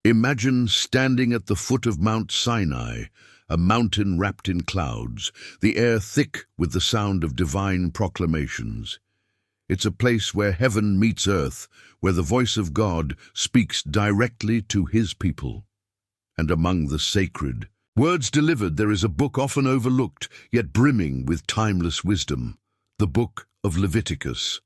Imagine standing at the foot of Mount Sinai, a mountain wrapped in clouds, the air thick with the sound of divine proclamations. It's a place where heaven meets earth, where the voice of God speaks directly to his people. And among the sacred words delivered, there is a book often overlooked, yet brimming with timeless wisdom, the Book of Leviticus.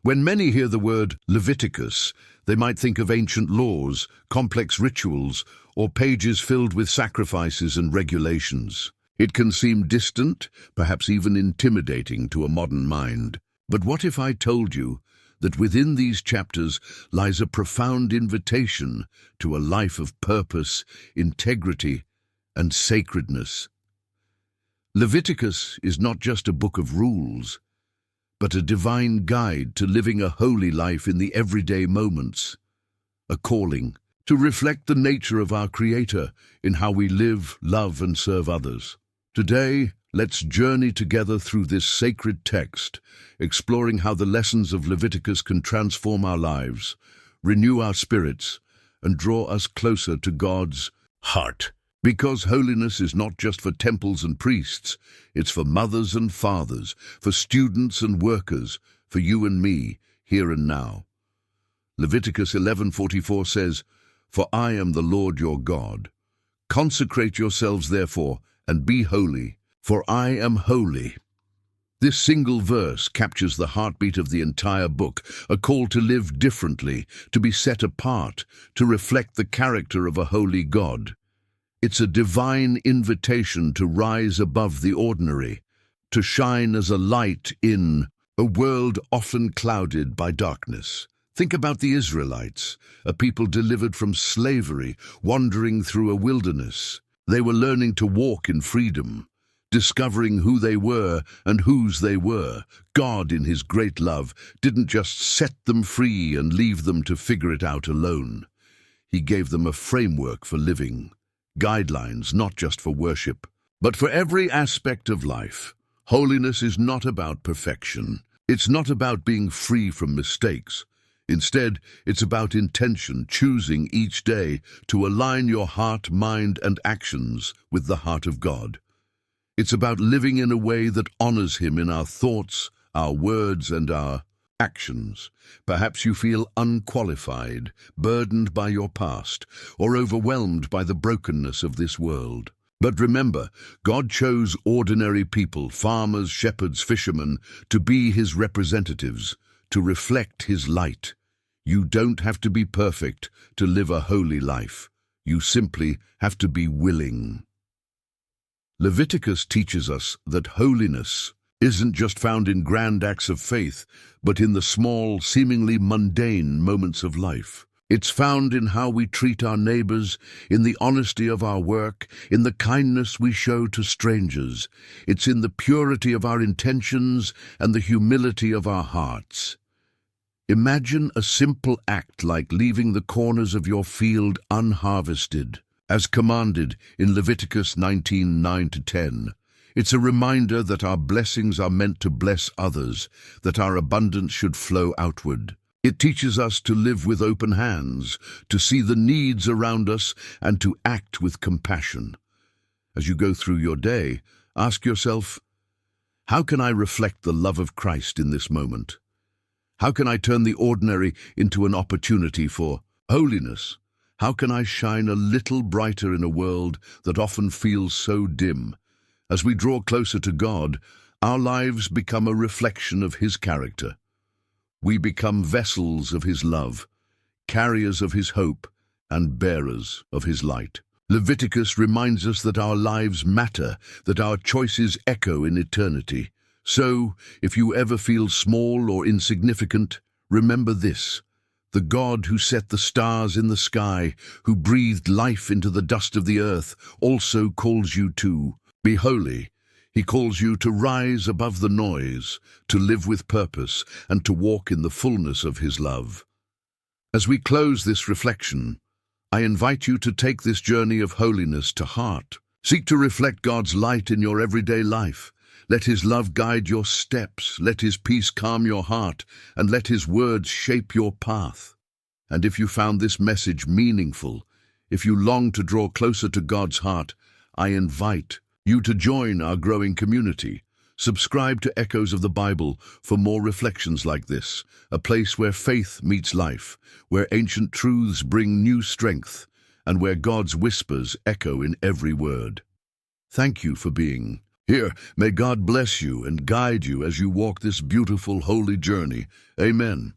When many hear the word Leviticus, they might think of ancient laws, complex rituals, or pages filled with sacrifices and regulations. It can seem distant, perhaps even intimidating to a modern mind. But what if I told you that within these chapters lies a profound invitation to a life of purpose, integrity, and sacredness? Leviticus is not just a book of rules, but a divine guide to living a holy life in the everyday moments, a calling to reflect the nature of our Creator in how we live, love, and serve others. Today, let's journey together through this sacred text, exploring how the lessons of Leviticus can transform our lives, renew our spirits, and draw us closer to God's heart. Because holiness is not just for temples and priests, it's for mothers and fathers, for students and workers, for you and me, here and now. Leviticus 11:44 says, "For I am the Lord your God. Consecrate yourselves therefore, and be holy, for I am holy." This single verse captures the heartbeat of the entire book, a call to live differently, to be set apart, to reflect the character of a holy God. It's a divine invitation to rise above the ordinary, to shine as a light in a world often clouded by darkness. Think about the Israelites, a people delivered from slavery, wandering through a wilderness. They were learning to walk in freedom, discovering who they were and whose they were. God, in his great love, didn't just set them free and leave them to figure it out alone. He gave them a framework for living, guidelines not just for worship, but for every aspect of life. Holiness is not about perfection. It's not about being free from mistakes. Instead, it's about intention, choosing each day to align your heart, mind, and actions with the heart of God. It's about living in a way that honors him in our thoughts, our words, and our actions. Perhaps you feel unqualified, burdened by your past, or overwhelmed by the brokenness of this world. But remember, God chose ordinary people, farmers, shepherds, fishermen, to be his representatives, to reflect his light. You don't have to be perfect to live a holy life. You simply have to be willing. Leviticus teaches us that holiness isn't just found in grand acts of faith, but in the small, seemingly mundane moments of life. It's found in how we treat our neighbors, in the honesty of our work, in the kindness we show to strangers. It's in the purity of our intentions and the humility of our hearts. Imagine a simple act like leaving the corners of your field unharvested, as commanded in Leviticus 19:9-10. It's a reminder that our blessings are meant to bless others, that our abundance should flow outward. It teaches us to live with open hands, to see the needs around us, and to act with compassion. As you go through your day, ask yourself, how can I reflect the love of Christ in this moment? How can I turn the ordinary into an opportunity for holiness? How can I shine a little brighter in a world that often feels so dim? As we draw closer to God, our lives become a reflection of his character. We become vessels of his love, carriers of his hope, and bearers of his light. Leviticus reminds us that our lives matter, that our choices echo in eternity. So, if you ever feel small or insignificant, remember this: the God who set the stars in the sky, who breathed life into the dust of the earth, also calls you to be holy. He calls you to rise above the noise, to live with purpose, and to walk in the fullness of his love. As we close this reflection, I invite you to take this journey of holiness to heart. Seek to reflect God's light in your everyday life. Let his love guide your steps, let his peace calm your heart, and let his words shape your path. And if you found this message meaningful, if you long to draw closer to God's heart, I invite you to join our growing community. Subscribe to Echoes of the Bible for more reflections like this, a place where faith meets life, where ancient truths bring new strength, and where God's whispers echo in every word. Thank you for being here. May God bless you and guide you as you walk this beautiful, holy journey. Amen.